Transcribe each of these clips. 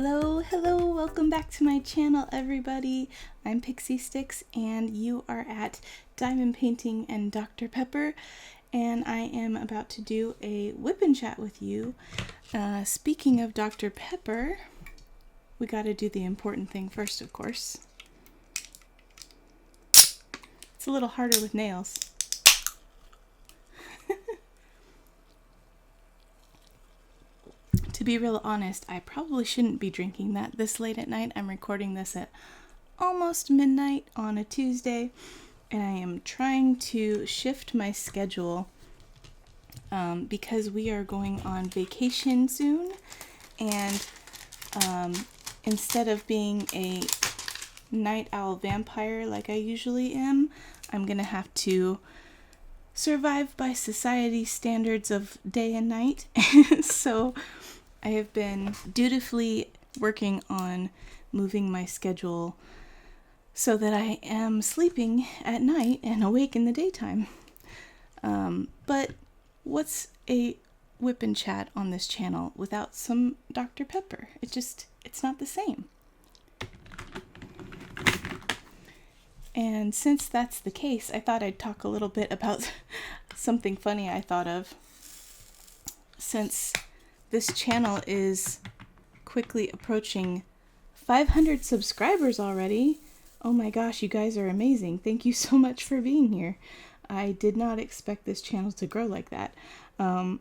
Hello, welcome back to my channel, everybody. I'm Pixie Sticks, and you are at Diamond Painting and Dr. Pepper, and I am about to do a WIP Chat with you. Speaking of Dr. Pepper, we got to do the important thing first, of course. It's a little harder with nails. To be real honest, I probably shouldn't be drinking that this late at night. I'm recording this at almost midnight on a Tuesday, and I am trying to shift my schedule because we are going on vacation soon, and instead of being a night owl vampire like I usually am, I'm gonna have to survive by society standards of day and night. So I have been dutifully working on moving my schedule so that I am sleeping at night and awake in the daytime. But what's a WIP and Chat on this channel without some Dr. Pepper? It's not the same. And since that's the case, I thought I'd talk a little bit about something funny I thought of. Since this channel is quickly approaching 500 subscribers already. Oh my gosh, you guys are amazing. Thank you so much for being here. I did not expect this channel to grow like that. And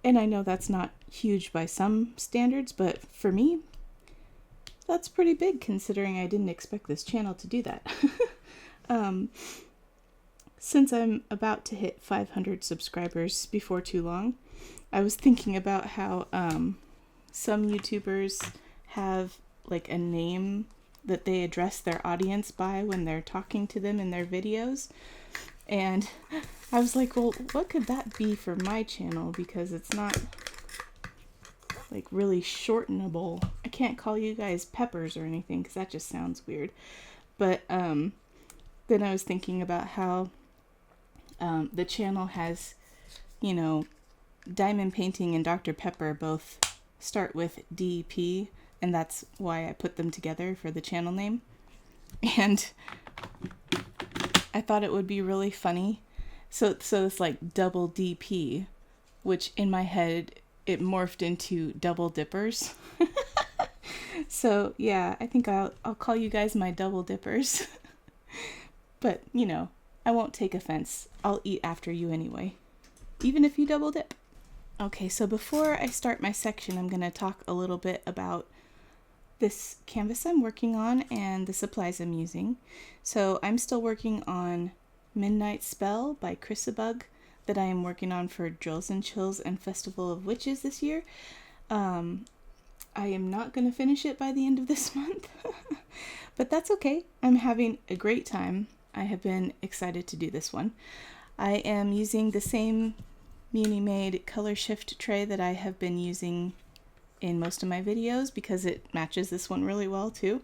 I know that's not huge by some standards, but for me, that's pretty big considering I didn't expect this channel to do that. Since I'm about to hit 500 subscribers before too long, I was thinking about how some YouTubers have like a name that they address their audience by when they're talking to them in their videos. And I was like, well, what could that be for my channel? Because it's not like really shortenable. I can't call you guys Peppers or anything because that just sounds weird. But then I was thinking about how the channel has, you know, Diamond Painting and Dr. Pepper both start with DP, and that's why I put them together for the channel name. And I thought it would be really funny. So it's like double DP, which in my head it morphed into double dippers. So yeah, I think I'll call you guys my double dippers. But you know, I won't take offense. I'll eat after you anyway, even if you double dip. Okay, so before I start my section, I'm going to talk a little bit about this canvas I'm working on and the supplies I'm using. So I'm still working on Midnight Spell by Chrisabug that I am working on for Drills and Chills and Festival of Witches this year. I am not going to finish it by the end of this month, but that's okay. I'm having a great time. I have been excited to do this one. I am using the same Muni-made color shift tray that I have been using in most of my videos because it matches this one really well too.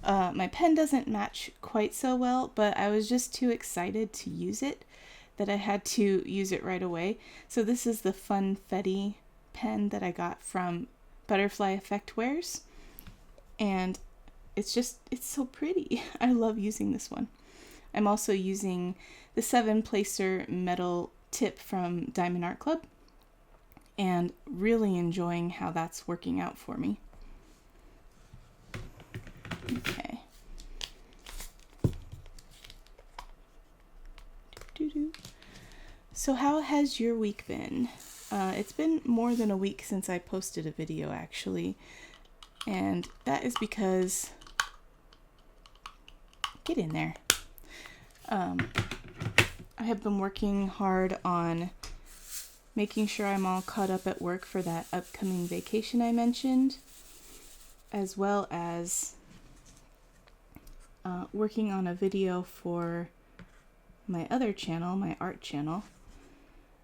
My pen doesn't match quite so well, but I was just too excited to use it that I had to use it right away. So this is the Funfetti pen that I got from Butterfly Effect Wares, and it's so pretty. I love using this one. I'm also using the 7-placer metal tip from Diamond Art Club and really enjoying how that's working out for me. Okay. So how has your week been? It's been more than a week since I posted a video actually, and that is because, get in there. I have been working hard on making sure I'm all caught up at work for that upcoming vacation I mentioned, as well as working on a video for my other channel, my art channel,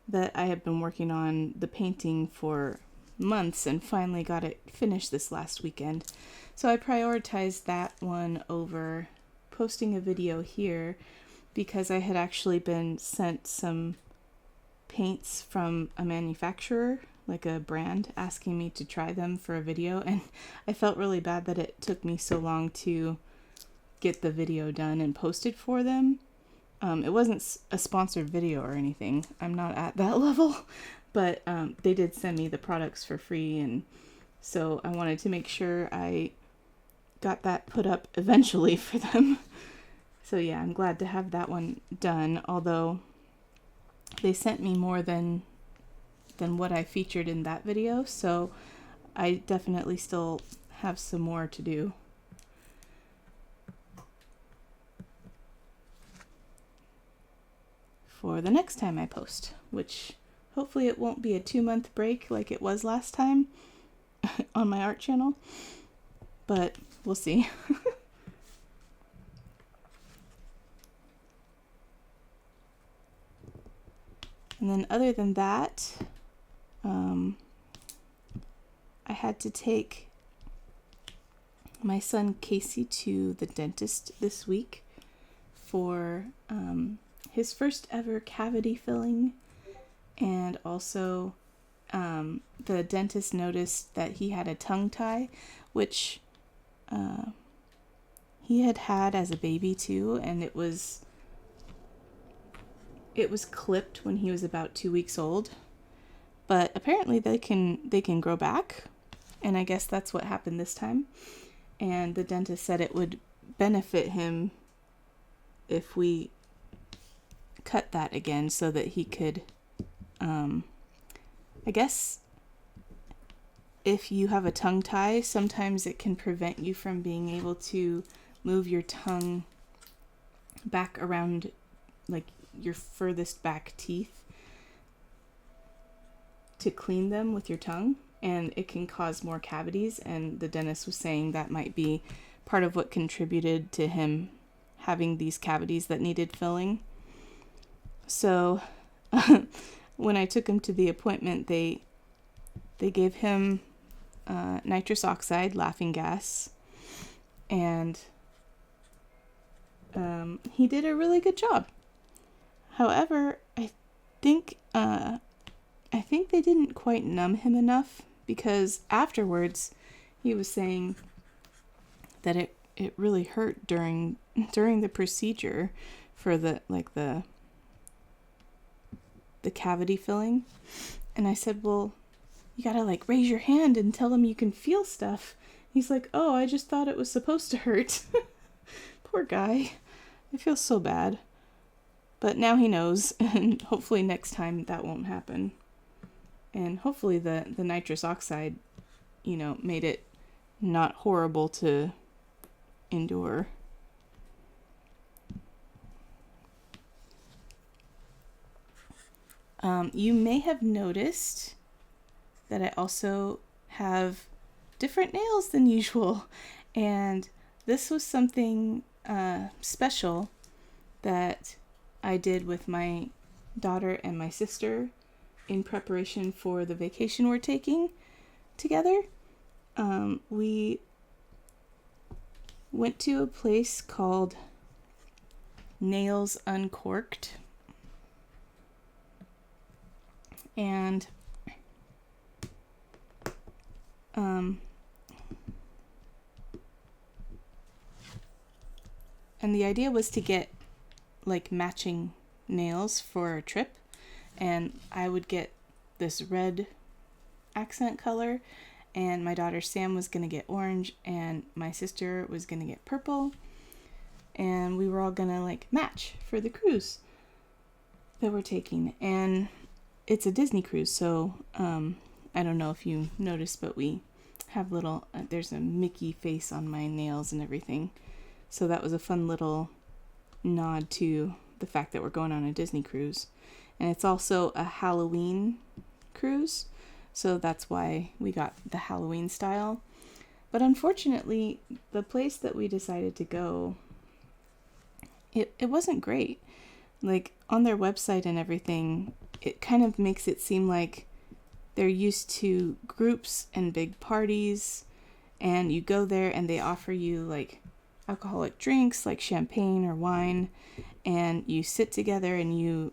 that I have been working on the painting for months and finally got it finished this last weekend. So I prioritized that one over posting a video here because I had actually been sent some paints from a manufacturer like a brand asking me to try them for a video, and I felt really bad that it took me so long to get the video done and posted for them. It wasn't a sponsored video or anything. I'm not at that level, but they did send me the products for free, and so I wanted to make sure I got that put up eventually for them. So yeah, I'm glad to have that one done, although they sent me more than what I featured in that video, so I definitely still have some more to do. For the next time I post, which hopefully it won't be a 2-month break like it was last time on my art channel, but we'll see. And then other than that, I had to take my son Casey to the dentist this week for his first ever cavity filling, and also the dentist noticed that he had a tongue tie, which he had as a baby too, and it was clipped when he was about 2 weeks old, but apparently they can grow back, and I guess that's what happened this time. And the dentist said it would benefit him if we cut that again so that he could, I guess if you have a tongue tie, sometimes it can prevent you from being able to move your tongue back around, like your furthest back teeth, to clean them with your tongue, and it can cause more cavities, and the dentist was saying that might be part of what contributed to him having these cavities that needed filling. So when I took him to the appointment, they gave him nitrous oxide, laughing gas, and he did a really good job. However, I think they didn't quite numb him enough, because afterwards he was saying that it really hurt during the procedure for the cavity filling. And I said, well, you gotta like raise your hand and tell them you can feel stuff. He's like, oh, I just thought it was supposed to hurt. Poor guy. I feel so bad. But now he knows, and hopefully next time that won't happen. And hopefully the nitrous oxide, made it not horrible to endure. You may have noticed that I also have different nails than usual, and this was something special that I did with my daughter and my sister in preparation for the vacation we're taking together. We went to a place called Nails Uncorked, and the idea was to get like matching nails for a trip, and I would get this red accent color, and my daughter Sam was gonna get orange, and my sister was gonna get purple, and we were all gonna like match for the cruise that we're taking. And it's a Disney cruise, so I don't know if you noticed, but we have little there's a Mickey face on my nails and everything, so that was a fun little nod to the fact that we're going on a Disney cruise. And it's also a Halloween cruise, so that's why we got the Halloween style. But unfortunately, the place that we decided to go, it wasn't great. Like, on their website and everything, it kind of makes it seem like they're used to groups and big parties, and you go there and they offer you like alcoholic drinks like champagne or wine, and you sit together and you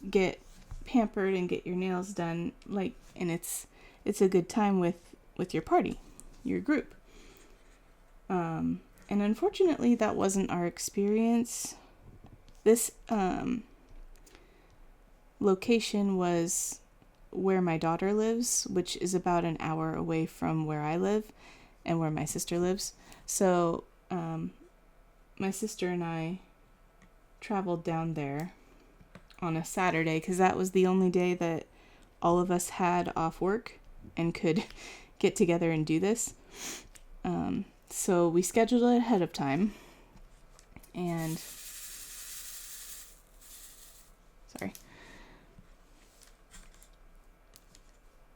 get pampered and get your nails done, like, and it's it's a good time with your party, your group. And unfortunately, that wasn't our experience. This location was where my daughter lives, which is about an hour away from where I live and where my sister lives. So my sister and I traveled down there on a Saturday because that was the only day that all of us had off work and could get together and do this. So we scheduled it ahead of time, and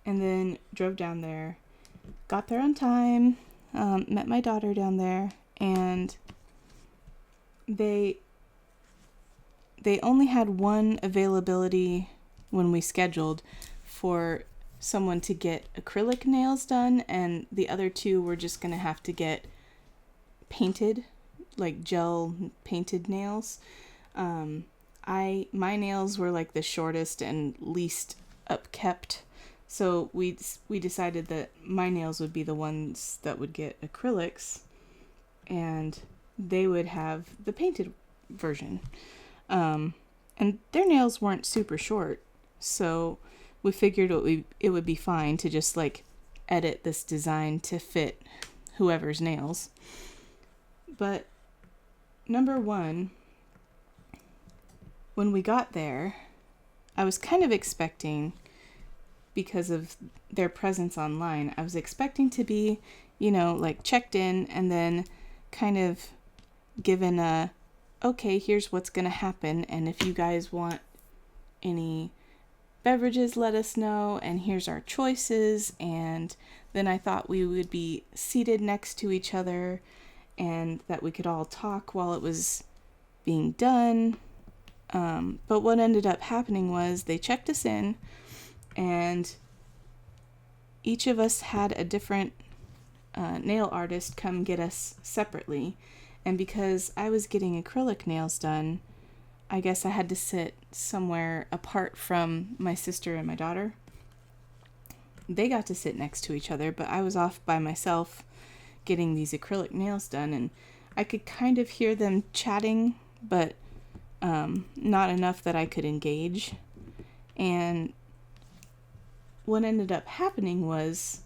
and then drove down there, got there on time, met my daughter down there, and they only had one availability when we scheduled for someone to get acrylic nails done, and the other two were just going to have to get painted, like gel painted nails. My nails were like the shortest and least upkept, so we decided that my nails would be the ones that would get acrylics, and they would have the painted version. And their nails weren't super short, so we figured it would be fine to just like edit this design to fit whoever's nails. But number one, when we got there, I was kind of expecting, because of their presence online, I was expecting to be, like checked in and then kind of given a, okay, here's what's going to happen, and if you guys want any beverages, let us know, and here's our choices. And then I thought we would be seated next to each other and that we could all talk while it was being done. But what ended up happening was they checked us in, and each of us had a different nail artist come get us separately. And because I was getting acrylic nails done, I guess I had to sit somewhere apart from my sister and my daughter. They got to sit next to each other, but I was off by myself getting these acrylic nails done, and I could kind of hear them chatting, but not enough that I could engage. And what ended up happening was,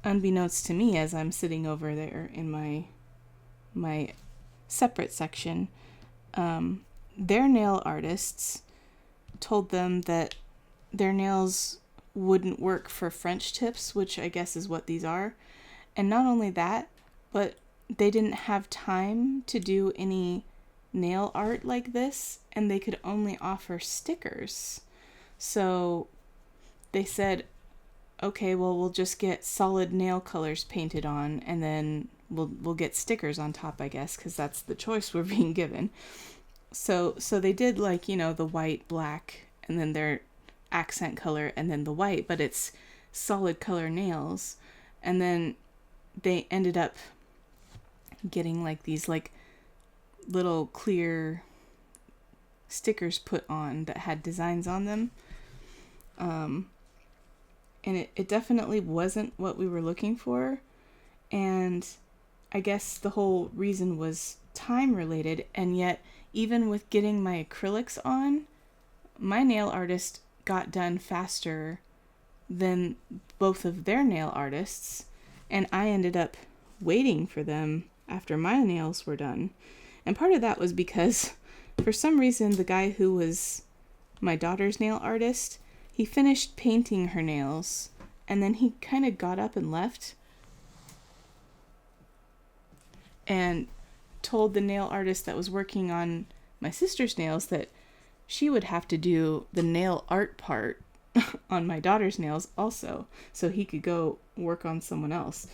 unbeknownst to me, as I'm sitting over there in my separate section, their nail artists told them that their nails wouldn't work for French tips, which I guess is what these are. And not only that, but they didn't have time to do any nail art like this, and they could only offer stickers. So they said, okay, well, we'll just get solid nail colors painted on, and then we'll get stickers on top, I guess, because that's the choice we're being given. So they did, like, the white, black, and then their accent color, and then the white, but it's solid color nails. And then they ended up getting like these like little clear stickers put on that had designs on them. And it definitely wasn't what we were looking for. And I guess the whole reason was time related. And yet, even with getting my acrylics on, my nail artist got done faster than both of their nail artists. And I ended up waiting for them after my nails were done. And part of that was because, for some reason, the guy who was my daughter's nail artist, he finished painting her nails, and then he kind of got up and left and told the nail artist that was working on my sister's nails that she would have to do the nail art part on my daughter's nails also, so he could go work on someone else.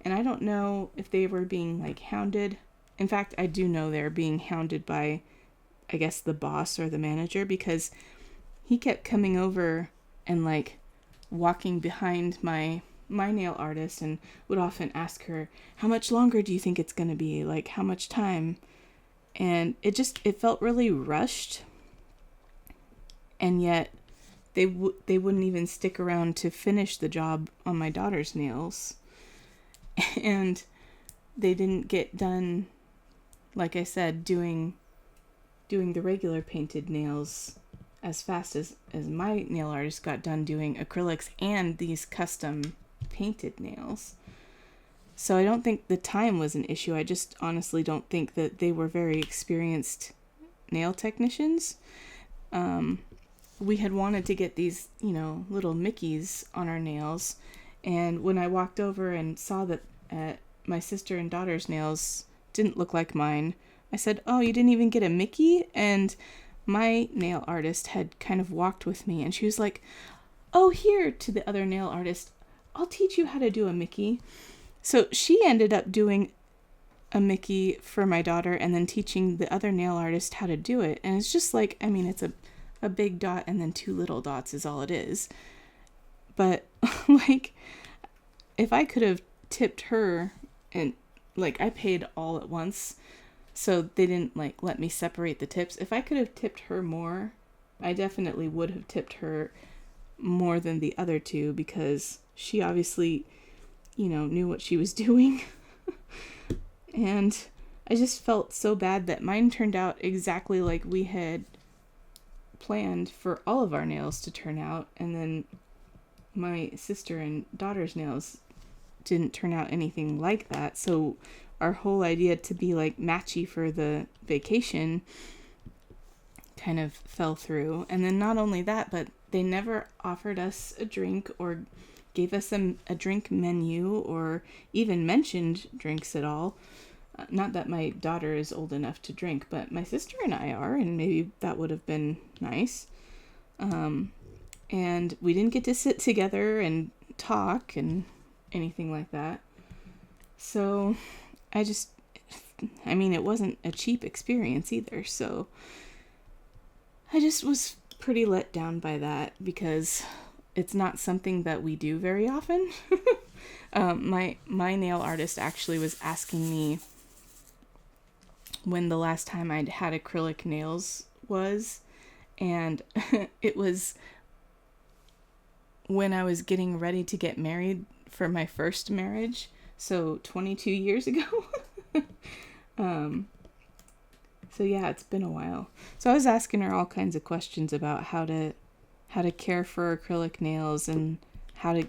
And I don't know if they were being like hounded. In fact, I do know they're being hounded by, I guess, the boss or the manager, because he kept coming over and like walking behind my nail artist and would often ask her, how much longer do you think it's going to be? Like, how much time? And it felt really rushed. And yet they wouldn't even stick around to finish the job on my daughter's nails. And they didn't get done, like I said, doing the regular painted nails as fast as my nail artist got done doing acrylics and these custom painted nails. So I don't think the time was an issue. I just honestly don't think that they were very experienced nail technicians. We had wanted to get these, little Mickeys on our nails. And when I walked over and saw that my sister and daughter's nails didn't look like mine, I said, "Oh, you didn't even get a Mickey?" And my nail artist had kind of walked with me, and she was like, "Oh, here," to the other nail artist, "I'll teach you how to do a Mickey." So she ended up doing a Mickey for my daughter and then teaching the other nail artist how to do it. And it's just like, it's a big dot and then 2 little dots is all it is. But like, if I could have tipped her, and like I paid all at once, so they didn't like let me separate the tips. If I could have tipped her more, I definitely would have tipped her more than the other 2, because she obviously, knew what she was doing. And I just felt so bad that mine turned out exactly like we had planned for all of our nails to turn out, and then my sister and daughter's nails didn't turn out anything like that. So our whole idea to be like matchy for the vacation kind of fell through. And then not only that, but they never offered us a drink or gave us a drink menu or even mentioned drinks at all. Not that my daughter is old enough to drink, but my sister and I are, and maybe that would have been nice. And we didn't get to sit together and talk and anything like that. So it wasn't a cheap experience either. So I just was pretty let down by that, because it's not something that we do very often. My nail artist actually was asking me when the last time I'd had acrylic nails was, and it was when I was getting ready to get married for my first marriage, so 22 years ago. So yeah, it's been a while. So I was asking her all kinds of questions about how to care for acrylic nails and how to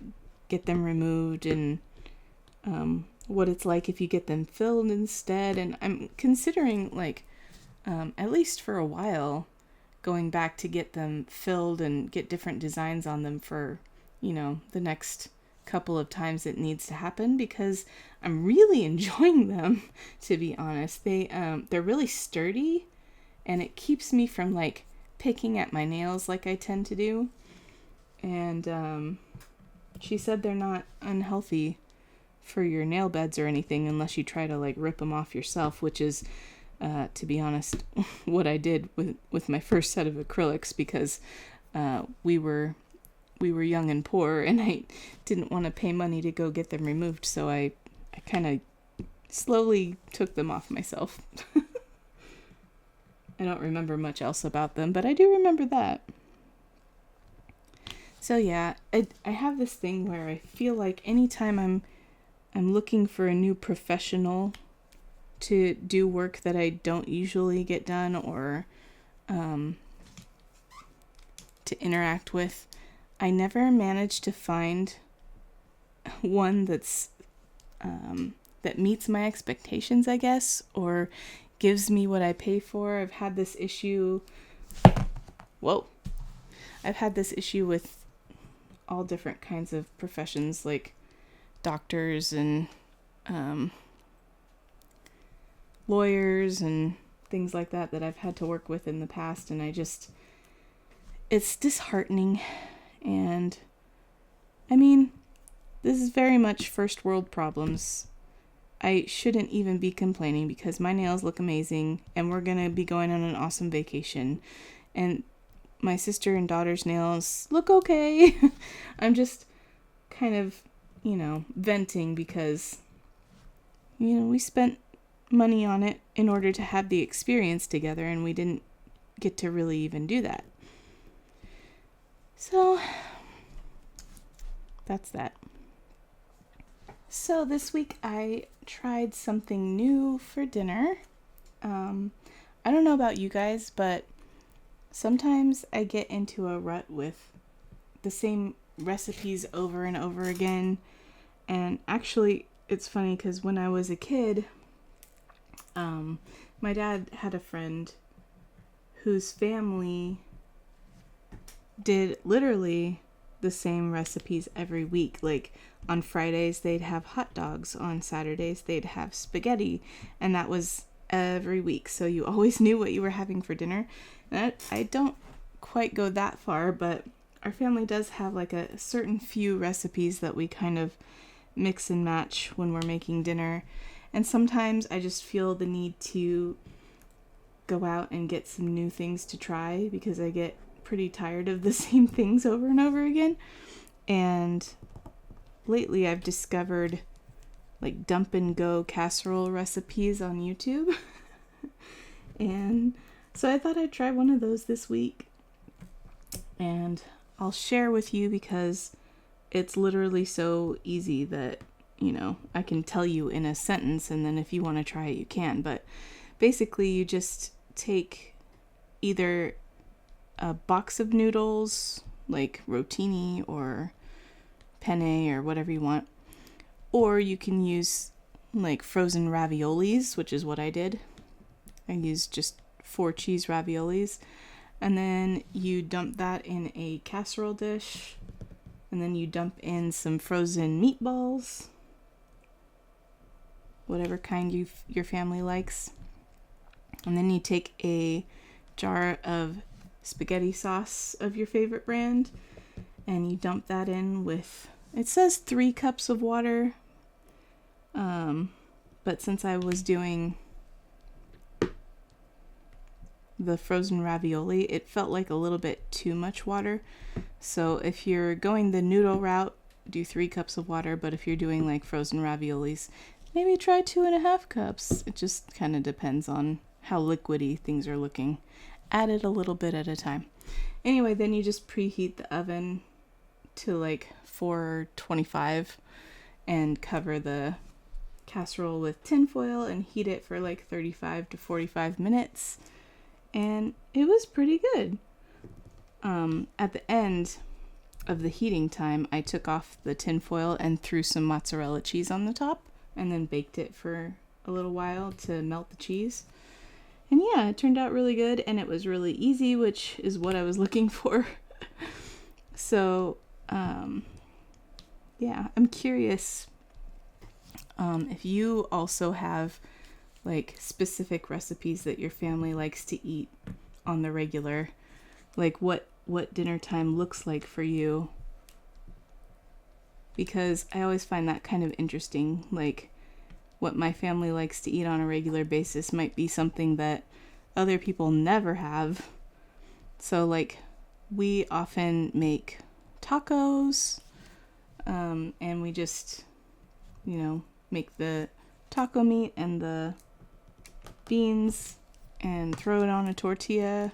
get them removed, and what it's like if you get them filled instead. And I'm considering, like, at least for a while, going back to get them filled and get different designs on them for, the next couple of times it needs to happen, because I'm really enjoying them, to be honest. They're really sturdy, and it keeps me from like picking at my nails like I tend to do. And she said they're not unhealthy for your nail beds or anything unless you try to like rip them off yourself, which is to be honest what I did with my first set of acrylics, because we were young and poor, and I didn't want to pay money to go get them removed, so I kind of slowly took them off myself. I don't remember much else about them, but I do remember that. So yeah, I have this thing where I feel like anytime I'm looking for a new professional to do work that I don't usually get done, or to interact with, I never manage to find one that's that meets my expectations, I guess, or gives me what I pay for. I've had this issue with all different kinds of professions, like doctors and lawyers and things like that I've had to work with in the past, and it's disheartening. And this is very much first world problems. I shouldn't even be complaining, because my nails look amazing and we're going to be going on an awesome vacation. And my sister and daughter's nails look okay. I'm just kind of, venting because, we spent money on it in order to have the experience together, and we didn't get to really even do that. So that's that. So this week I tried something new for dinner. I don't know about you guys, but sometimes I get into a rut with the same recipes over and over again. And actually, it's funny because when I was a kid, my dad had a friend whose family did literally the same recipes every week. Like on Fridays, they'd have hot dogs. On Saturdays, they'd have spaghetti. And that was every week. So you always knew what you were having for dinner. And I don't quite go that far, but our family does have like a certain few recipes that we kind of mix and match when we're making dinner. And sometimes I just feel the need to go out and get some new things to try because I get pretty tired of the same things over and over again. And lately I've discovered like dump and go casserole recipes on YouTube. And so I thought I'd try one of those this week. And I'll share with you because it's literally so easy that, I can tell you in a sentence, and then if you want to try it, you can. But basically, you just take either a box of noodles, like rotini or penne or whatever you want, or you can use like frozen raviolis, which is what I did. I used just 4 cheese raviolis, and then you dump that in a casserole dish, and then you dump in some frozen meatballs, whatever kind your family likes, and then you take a jar of spaghetti sauce of your favorite brand, and you dump that in with, it says 3 cups of water, but since I was doing the frozen ravioli, it felt like a little bit too much water. So if you're going the noodle route, do 3 cups of water, but if you're doing like frozen raviolis, maybe try 2.5 cups. It just kind of depends on how liquidy things are looking. Add it a little bit at a time. Anyway, then you just preheat the oven to like 425 and cover the casserole with tin foil and heat it for like 35 to 45 minutes. And it was pretty good. At the end of the heating time, I took off the tin foil and threw some mozzarella cheese on the top, and then baked it for a little while to melt the cheese. And yeah, it turned out really good, and it was really easy, which is what I was looking for. So, yeah, I'm curious if you also have like specific recipes that your family likes to eat on the regular, like what dinner time looks like for you, because I always find that kind of interesting. Like what my family likes to eat on a regular basis might be something that other people never have. So like we often make tacos, and we just make the taco meat and the beans and throw it on a tortilla.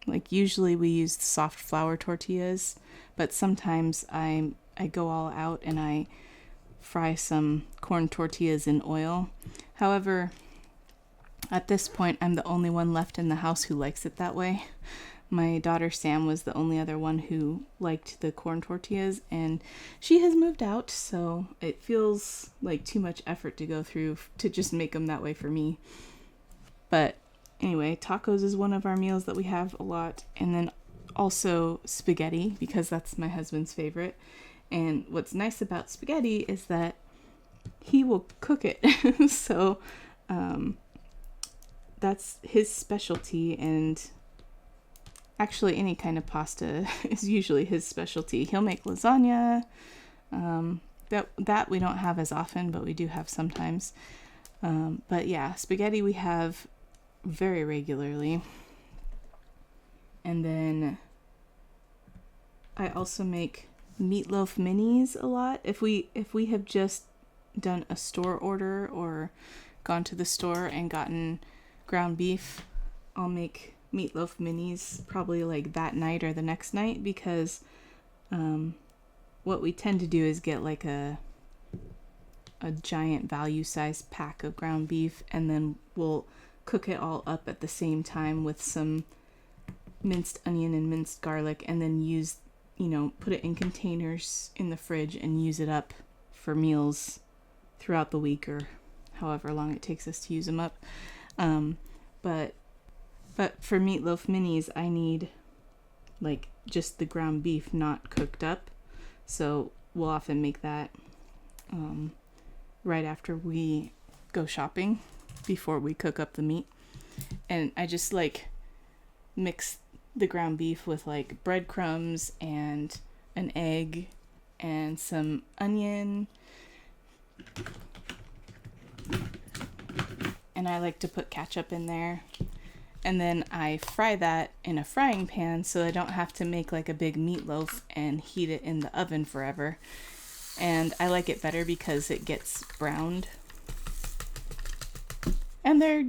Like usually we use soft flour tortillas, but sometimes I go all out and I fry some corn tortillas in oil. However, at this point I'm the only one left in the house who likes it that way. My daughter Sam was the only other one who liked the corn tortillas, and she has moved out, so it feels like too much effort to go through to just make them that way for me. But anyway, tacos is one of our meals that we have a lot, and then also spaghetti, because that's my husband's favorite. And what's nice about spaghetti is that he will cook it. So that's his specialty, and actually any kind of pasta is usually his specialty. He'll make lasagna. That we don't have as often, but we do have sometimes. But yeah, spaghetti we have very regularly. And then I also make meatloaf minis a lot. If we have just done a store order or gone to the store and gotten ground beef, I'll make meatloaf minis probably like that night or the next night, because what we tend to do is get like a giant value size pack of ground beef, and then we'll cook it all up at the same time with some minced onion and minced garlic, and then use, put it in containers in the fridge and use it up for meals throughout the week, or however long it takes us to use them up. But for meatloaf minis, I need like just the ground beef not cooked up. So we'll often make that right after we go shopping, before we cook up the meat. And I just like mix the ground beef with like breadcrumbs and an egg and some onion. And I like to put ketchup in there. And then I fry that in a frying pan, so I don't have to make like a big meatloaf and heat it in the oven forever. And I like it better because it gets browned. And they're,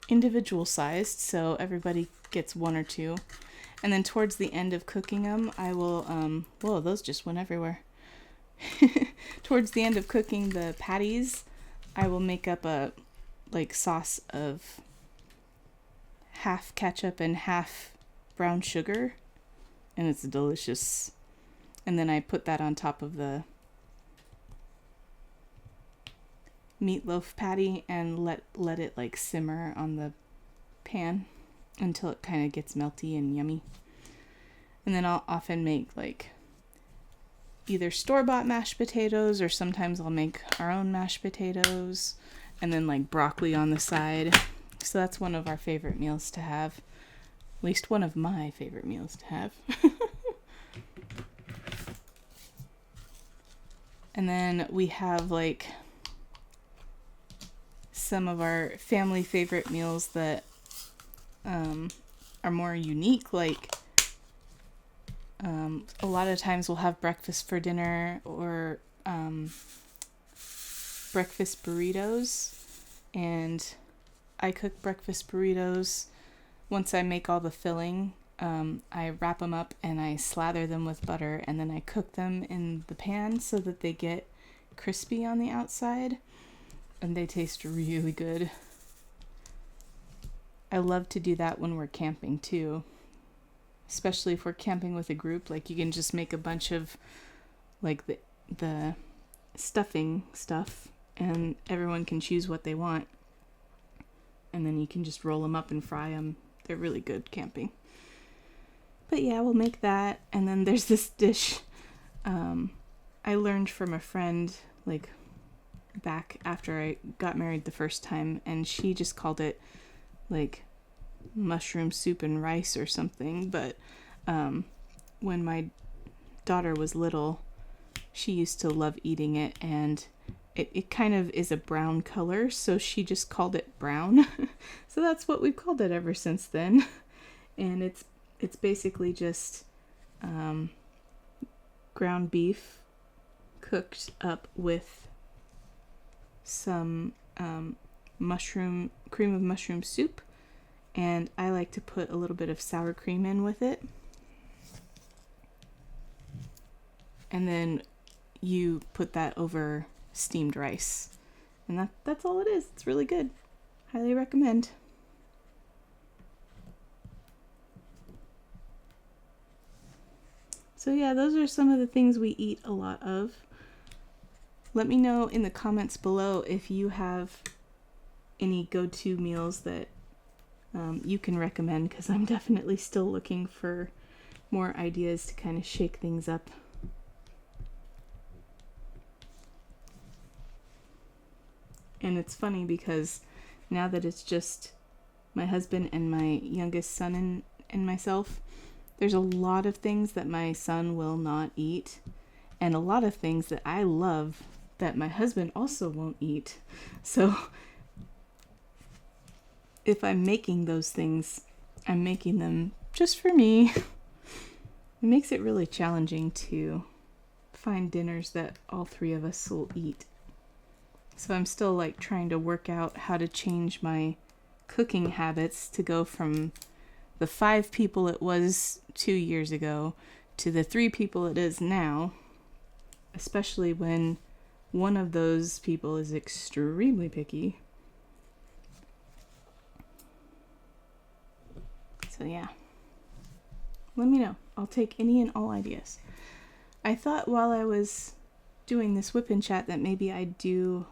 individual sized, so everybody gets one or two. And then towards the end of cooking them, I will, whoa, those just went everywhere. Towards the end of cooking the patties, I will make up a sauce of half ketchup and half brown sugar, and it's delicious. And then I put that on top of the meatloaf patty and let it like simmer on the pan until it kind of gets melty and yummy. And then I'll often make like either store-bought mashed potatoes, or sometimes I'll make our own mashed potatoes, and then like broccoli on the side. So that's one of our favorite meals to have. At least one of my favorite meals to have. And then we have like some of our family favorite meals that are more unique. Like a lot of times we'll have breakfast for dinner, or breakfast burritos. And I cook breakfast burritos. Once I make all the filling, I wrap them up and I slather them with butter, and then I cook them in the pan so that they get crispy on the outside, and they taste really good. I love to do that when we're camping too, especially if we're camping with a group. Like, you can just make a bunch of like the stuffing stuff, and everyone can choose what they want. And then you can just roll them up and fry them. They're really good camping. But yeah, we'll make that. And then there's this dish I learned from a friend, like back after I got married the first time, and she just called it like mushroom soup and rice or something. But when my daughter was little, she used to love eating it, and it kind of is a brown color, so she just called it brown. So that's what we've called it ever since then. And it's basically just ground beef cooked up with some cream of mushroom soup, and I like to put a little bit of sour cream in with it. And then you put that over steamed rice, and that's all it is. It's really good. Highly recommend. So yeah, those are some of the things we eat a lot of. Let me know in the comments below if you have any go-to meals that you can recommend, because I'm definitely still looking for more ideas to kind of shake things up. And it's funny because now that it's just my husband and my youngest son and myself, there's a lot of things that my son will not eat, and a lot of things that I love that my husband also won't eat. So if I'm making those things, I'm making them just for me. It makes it really challenging to find dinners that all three of us will eat. So I'm still like trying to work out how to change my cooking habits to go from the 5 people it was 2 years ago to the 3 people it is now, especially when one of those people is extremely picky. So yeah, let me know. I'll take any and all ideas. I thought while I was doing this WIP Chat that maybe I'd do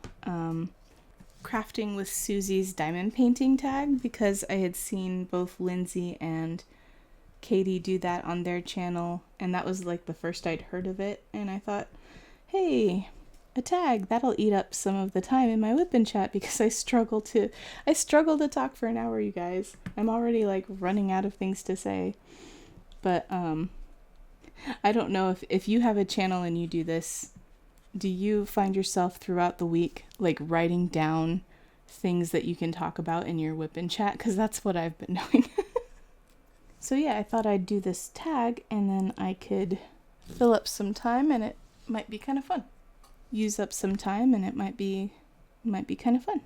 crafting with Susie's diamond painting tag, because I had seen both Lindsay and Katie do that on their channel, and that was like the first I'd heard of it, and I thought, hey, a tag, that'll eat up some of the time in my WIP Chat, because I struggle to talk for an hour, you guys. I'm already like running out of things to say. But I don't know if you have a channel and you do this, do you find yourself throughout the week like writing down things that you can talk about in your WIP Chat? Because that's what I've been doing. So yeah, I thought I'd do this tag, and then I could fill up some time, and it might be kind of fun. Use up some time, and it might be kind of fun.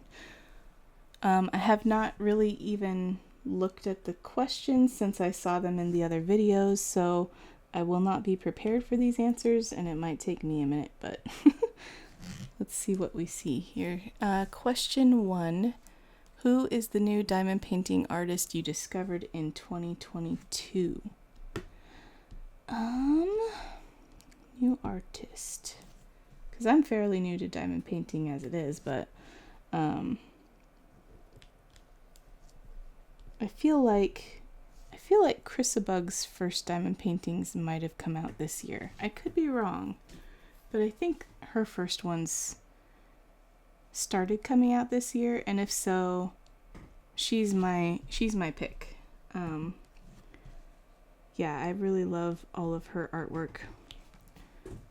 I have not really even looked at the questions since I saw them in the other videos, so I will not be prepared for these answers, and it might take me a minute, but let's see what we see here. Question 1. Who is the new diamond painting artist you discovered in 2022? New artist. Because I'm fairly new to diamond painting as it is, but I feel like Chrisabug's first diamond paintings might have come out this year. I could be wrong, but I think her first ones started coming out this year, and if so, she's my pick. Yeah, I really love all of her artwork.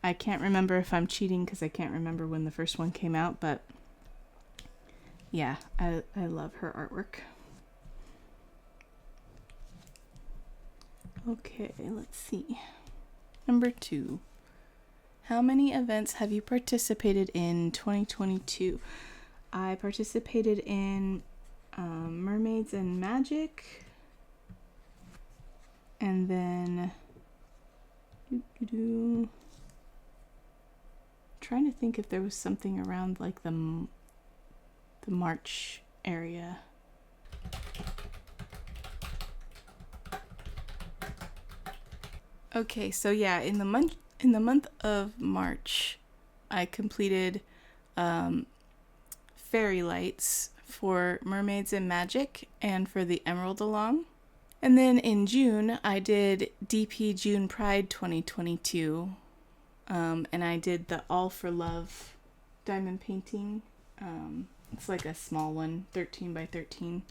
I can't remember if I'm cheating because I can't remember when the first one came out, but yeah, I love her artwork. Okay, let's see. Number 2. How many events have you participated in 2022? I participated in Mermaids and Magic, and then trying to think if there was something around like the March area. Okay, so yeah, in the month of March, I completed fairy lights for Mermaids and Magic and for the Emerald Along. And then in June, I did DP June Pride 2022, and I did the All for Love diamond painting. It's like a small one, 13 by 13.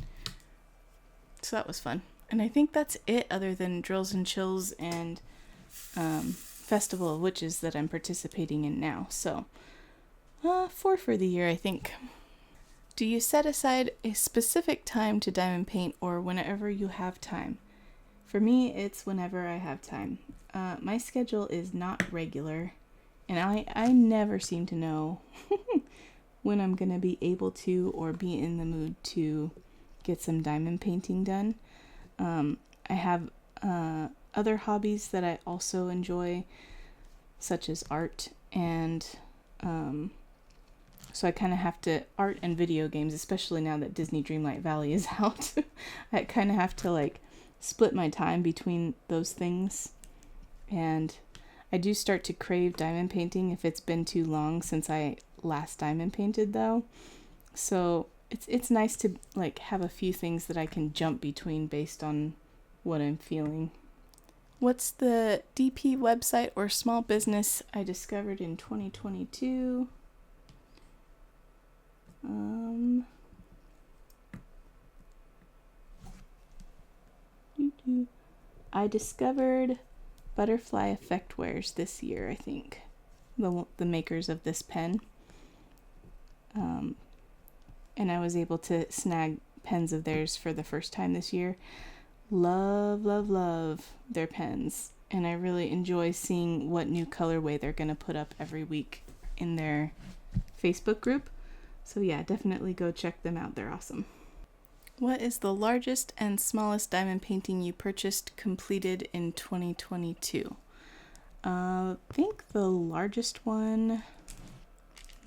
So that was fun. And I think that's it, other than Drills and Chills and Festival of Witches that I'm participating in now. So 4 for the year, I think. Do you set aside a specific time to diamond paint, or whenever you have time? For me, it's whenever I have time. My schedule is not regular, and I never seem to know when I'm going to be able to or be in the mood to get some diamond painting done. I have other hobbies that I also enjoy, such as art, and so I kind of have to, art and video games, especially now that Disney Dreamlight Valley is out, I kind of have to like split my time between those things. And I do start to crave diamond painting if it's been too long since I last diamond painted, though. So it's nice to like have a few things that I can jump between based on what I'm feeling. What's the DP website or small business I discovered in 2022? I discovered Butterfly Effect Wares this year, I think. The makers of this pen. And I was able to snag pens of theirs for the first time this year. Love, love, love their pens. And I really enjoy seeing what new colorway they're going to put up every week in their Facebook group. So yeah, definitely go check them out. They're awesome. What is the largest and smallest diamond painting you purchased completed in 2022? I think the largest one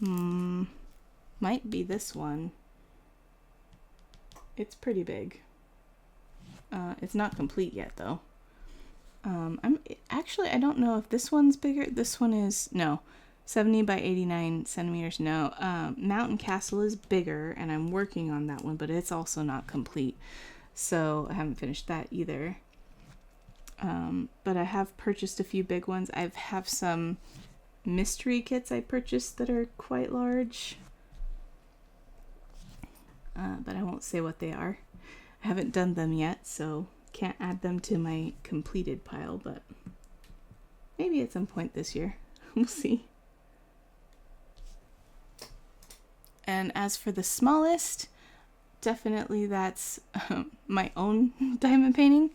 might be this one. It's pretty big. It's not complete yet though. I don't know if this one's bigger. This one is, no, 70 by 89 centimeters. No, Mountain Castle is bigger, and I'm working on that one, but it's also not complete. So I haven't finished that either. But I have purchased a few big ones. I have some mystery kits I purchased that are quite large. But I won't say what they are. I haven't done them yet, so can't add them to my completed pile, but maybe at some point this year. We'll see. And as for the smallest, definitely that's my own diamond painting.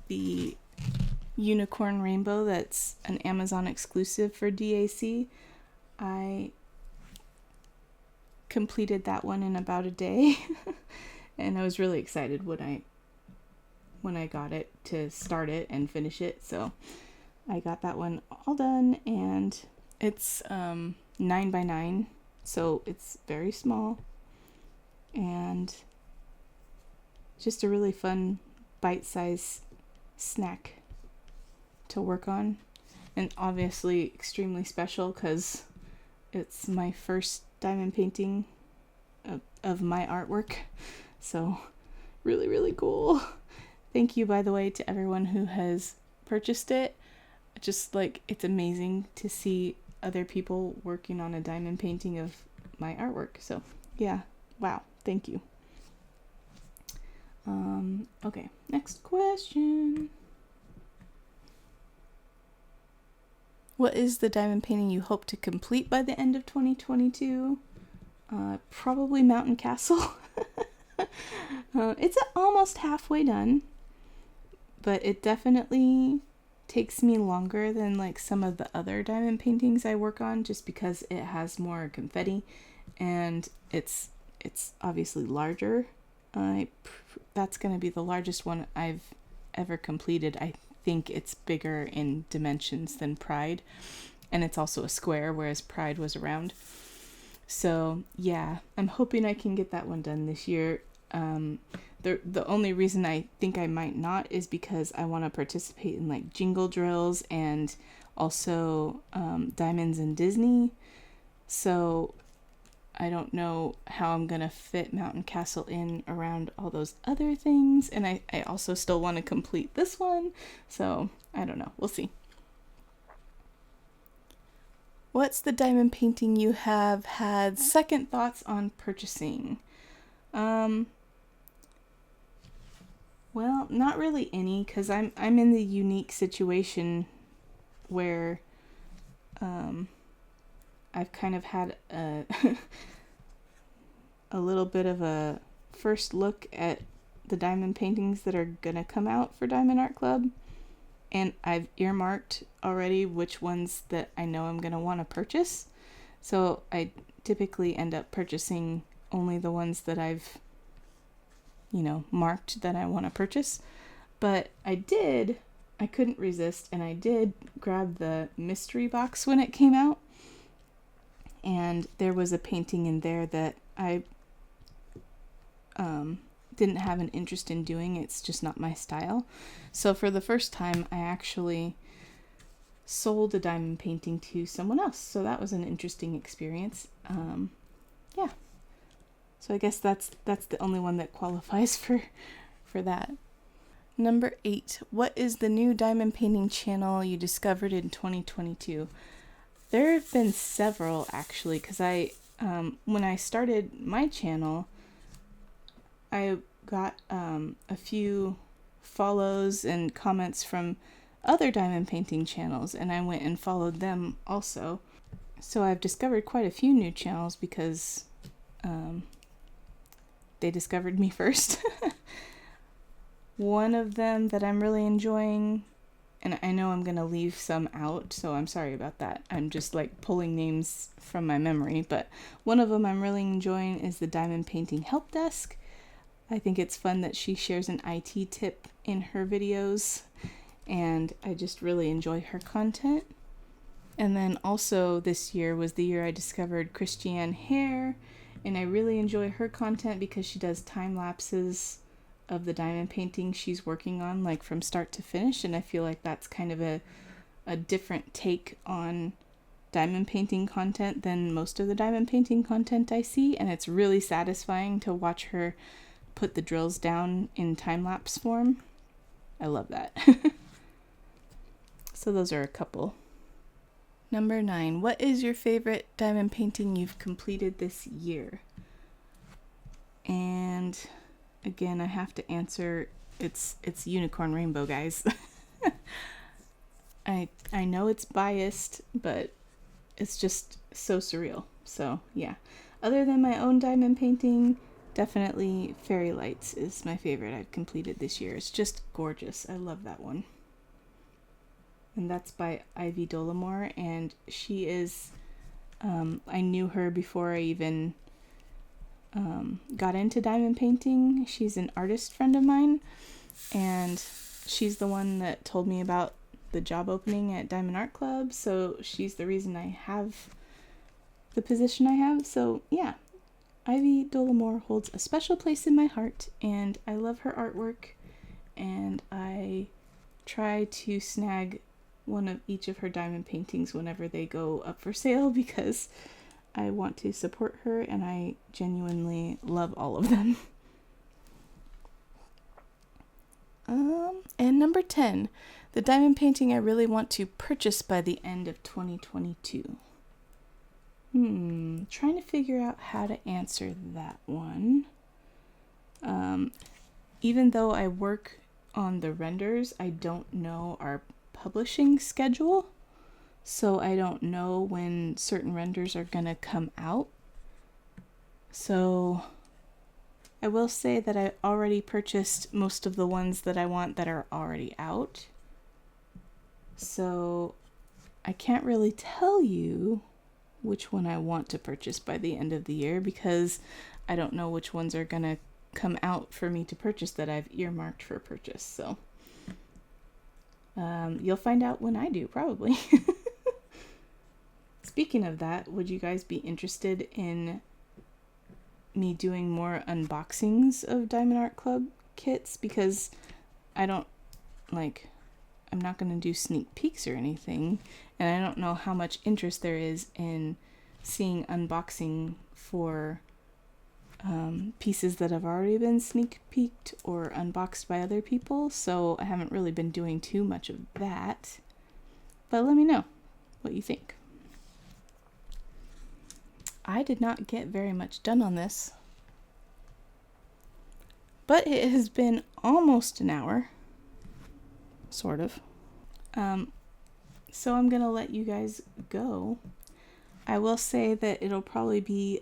The unicorn rainbow that's an Amazon exclusive for DAC. I completed that one in about a day. And I was really excited when I got it to start it and finish it. So I got that one all done, and it's 9 by 9, so it's very small and just a really fun bite-sized snack to work on, and obviously extremely special because it's my first diamond painting of my artwork. So really, really cool. Thank you, by the way, to everyone who has purchased it. Just like, it's amazing to see other people working on a diamond painting of my artwork. So yeah, wow, thank you. Okay, next question. What is the diamond painting you hope to complete by the end of 2022? Probably Mountain Castle. It's almost halfway done, but it definitely takes me longer than like some of the other diamond paintings I work on, just because it has more confetti and it's obviously larger. That's going to be the largest one I've ever completed. I think it's bigger in dimensions than Pride, and it's also a square, whereas Pride was a round. So yeah, I'm hoping I can get that one done this year. The only reason I think I might not is because I want to participate in like jingle drills and also Diamonds in Disney. So I don't know how I'm going to fit Mountain Castle in around all those other things. And I also still want to complete this one. So I don't know. We'll see. What's the diamond painting you have had second thoughts on purchasing? Well, not really any, because I'm in the unique situation where I've kind of had a little bit of a first look at the diamond paintings that are gonna come out for Diamond Art Club, and I've earmarked already which ones that I know I'm gonna want to purchase. So I typically end up purchasing only the ones that I've marked that I want to purchase. But I couldn't resist, and I did grab the mystery box when it came out, and there was a painting in there that I didn't have an interest in doing. It's just not my style. So for the first time, I actually sold a diamond painting to someone else. So that was an interesting experience. Yeah. So I guess that's the only one that qualifies for that. Number 8. What is the new diamond painting channel you discovered in 2022? There have been several, actually, because when I started my channel, I got a few follows and comments from other diamond painting channels, and I went and followed them also. So I've discovered quite a few new channels because they discovered me first. One of them that I'm really enjoying, and I know I'm going to leave some out, so I'm sorry about that. I'm just like pulling names from my memory, but one of them I'm really enjoying is the Diamond Painting Help Desk. I think it's fun that she shares an IT tip in her videos, and I just really enjoy her content. And then also this year was the year I discovered Christiane Hair, and I really enjoy her content because she does time lapses of the diamond painting she's working on, like from start to finish, and I feel like that's kind of a different take on diamond painting content than most of the diamond painting content I see, and it's really satisfying to watch her put the drills down in time-lapse form. I love that. So those are a couple. Number 9, what is your favorite diamond painting you've completed this year? And again, I have to answer, it's Unicorn Rainbow, guys. I know it's biased, but it's just so surreal. So yeah, other than my own diamond painting, definitely Fairy Lights is my favorite I've completed this year. It's just gorgeous. I love that one. And that's by Ivy Dollamore, and she is, I knew her before I even got into diamond painting. She's an artist friend of mine, and she's the one that told me about the job opening at Diamond Art Club, so she's the reason I have the position I have. So yeah, Ivy Dollamore holds a special place in my heart, and I love her artwork, and I try to snag one of each of her diamond paintings whenever they go up for sale because I want to support her, and I genuinely love all of them. And number 10, the diamond painting I really want to purchase by the end of 2022. Trying to figure out how to answer that one. Even though I work on the renders, I don't know our publishing schedule, so I don't know when certain renders are gonna come out. So I will say that I already purchased most of the ones that I want that are already out. So I can't really tell you which one I want to purchase by the end of the year because I don't know which ones are gonna come out for me to purchase that I've earmarked for purchase. So you'll find out when I do, probably. Speaking of that, would you guys be interested in me doing more unboxings of Diamond Art Club kits? Because I'm not going to do sneak peeks or anything, and I don't know how much interest there is in seeing unboxing for pieces that have already been sneak peeked or unboxed by other people, so I haven't really been doing too much of that. But let me know what you think. I did not get very much done on this, but it has been almost an hour, sort of. So I'm gonna let you guys go. I will say that it'll probably be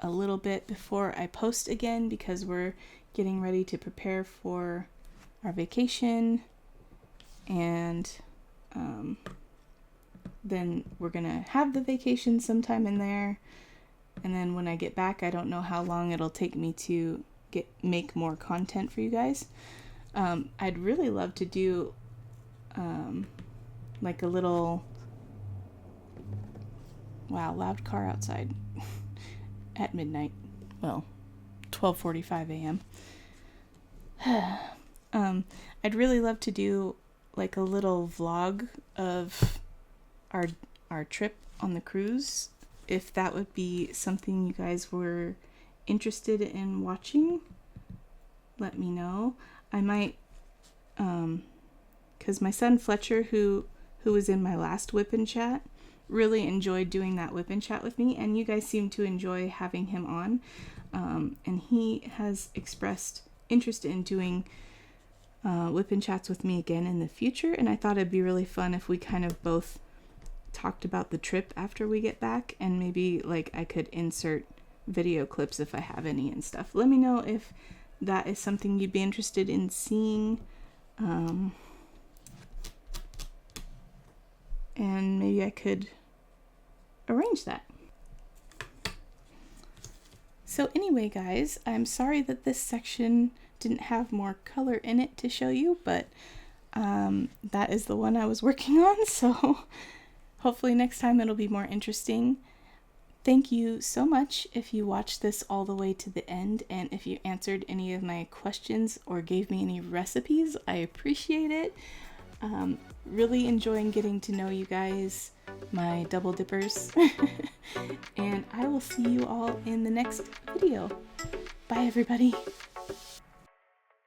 a little bit before I post again because we're getting ready to prepare for our vacation, and then we're gonna have the vacation sometime in there, and then when I get back, I don't know how long it'll take me to make more content for you guys. I'd really love to do like a little, wow, loud car outside at midnight. Well, 12:45 a.m. I'd really love to do like a little vlog of our trip on the cruise, if that would be something you guys were interested in watching. Let me know. I might, because my son Fletcher, who was in my last WIP Chat, really enjoyed doing that WIP Chat with me, and you guys seem to enjoy having him on, and he has expressed interest in doing WIP Chats with me again in the future, and I thought it'd be really fun if we kind of both talked about the trip after we get back, and maybe like I could insert video clips if I have any and stuff. Let me know if that is something you'd be interested in seeing, and maybe I could arrange that. So anyway, guys, I'm sorry that this section didn't have more color in it to show you, but that is the one I was working on, so hopefully next time it'll be more interesting. Thank you so much if you watched this all the way to the end, and if you answered any of my questions or gave me any recipes, I appreciate it. Really enjoying getting to know you guys, my double dippers. And I will see you all in the next video. Bye, everybody.